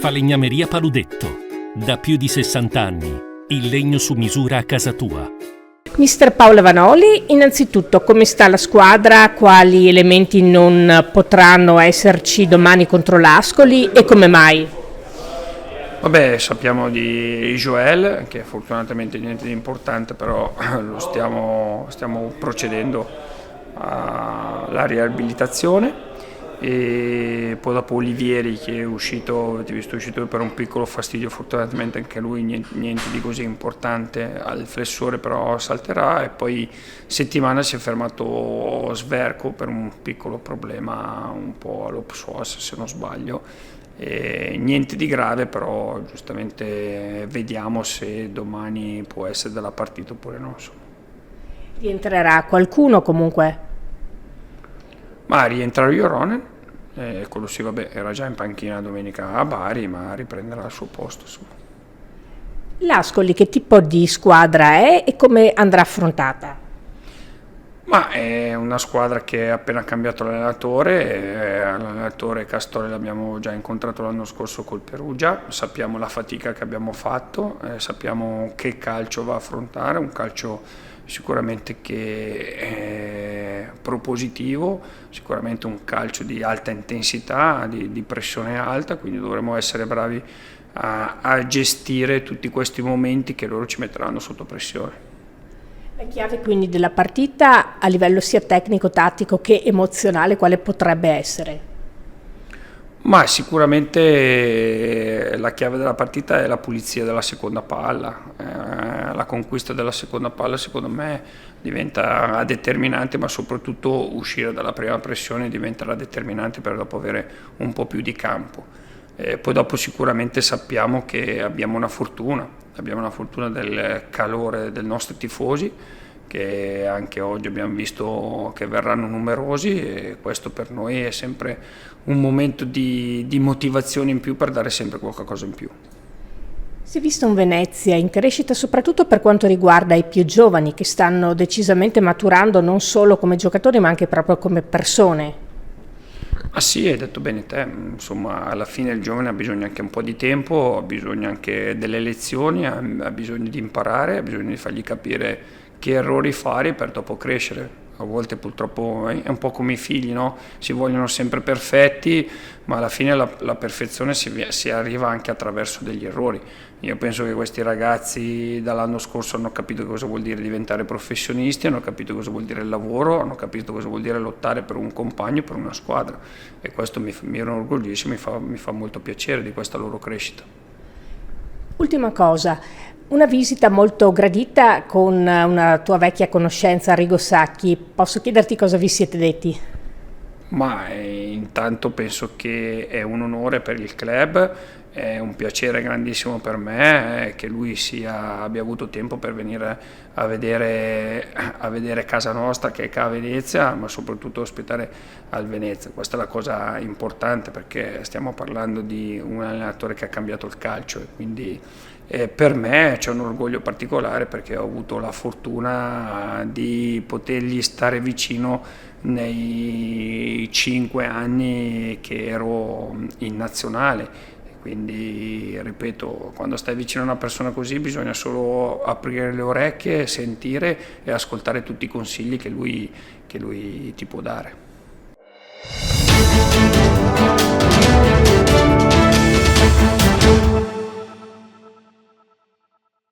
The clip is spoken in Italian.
Falegnameria Paludetto. Da più di 60 anni. Il legno su misura a casa tua. Mister Paolo Vanoli, innanzitutto come sta la squadra, quali elementi non potranno esserci domani contro l'Ascoli e come mai? Vabbè, sappiamo di Joel, che fortunatamente niente di importante, però stiamo procedendo alla riabilitazione. E poi dopo Olivieri, che è uscito per un piccolo fastidio, fortunatamente anche lui niente di così importante al flessore, però salterà. E poi settimana si è fermato Sverko per un piccolo problema un po' allo psoas, se non sbaglio. E niente di grave, però giustamente vediamo se domani può essere della partita oppure no. Rientrerà qualcuno comunque? Ma rientrerà Joronen, quello sì, vabbè, era già in panchina domenica a Bari, ma riprenderà il suo posto. Insomma. L'Ascoli che tipo di squadra è e come andrà affrontata? Ma è una squadra che ha appena cambiato l'allenatore, l'allenatore Castore l'abbiamo già incontrato l'anno scorso col Perugia, sappiamo la fatica che abbiamo fatto, sappiamo che calcio va a affrontare, un calcio sicuramente che è propositivo, sicuramente un calcio di alta intensità, di pressione alta, quindi dovremo essere bravi a gestire tutti questi momenti che loro ci metteranno sotto pressione. La chiave quindi della partita a livello sia tecnico, tattico che emozionale, quale potrebbe essere? Ma sicuramente la chiave della partita è la pulizia della seconda palla, la conquista della seconda palla secondo me diventa determinante, ma soprattutto uscire dalla prima pressione diventerà determinante per dopo avere un po' più di campo. Poi dopo sicuramente sappiamo che abbiamo una fortuna del calore dei nostri tifosi, che anche oggi abbiamo visto che verranno numerosi, e questo per noi è sempre un momento di motivazione in più per dare sempre qualcosa in più. Si è visto un Venezia in crescita soprattutto per quanto riguarda i più giovani che stanno decisamente maturando non solo come giocatori ma anche proprio come persone. Ah sì, hai detto bene te, insomma alla fine il giovane ha bisogno anche un po' di tempo, ha bisogno anche delle lezioni, ha bisogno di imparare, ha bisogno di fargli capire che errori fare per dopo crescere. A volte purtroppo è un po' come i figli, no? Si vogliono sempre perfetti, ma alla fine la perfezione si arriva anche attraverso degli errori. Io penso che questi ragazzi dall'anno scorso hanno capito cosa vuol dire diventare professionisti, hanno capito cosa vuol dire il lavoro, hanno capito cosa vuol dire lottare per un compagno, per una squadra, e questo mi rende orgoglioso, mi fa molto piacere di questa loro crescita. Ultima cosa, una visita molto gradita con una tua vecchia conoscenza, Arrigo Sacchi. Posso chiederti cosa vi siete detti? Ma intanto penso che è un onore per il club, è un piacere grandissimo per me che lui abbia avuto tempo per venire a vedere casa nostra, che è qua a Venezia, ma soprattutto ospitare al Venezia. Questa è la cosa importante, perché stiamo parlando di un allenatore che ha cambiato il calcio, e quindi per me c'è un orgoglio particolare, perché ho avuto la fortuna di potergli stare vicino nei 5 anni che ero in nazionale. Quindi, ripeto, quando stai vicino a una persona così bisogna solo aprire le orecchie, sentire e ascoltare tutti i consigli che lui ti può dare.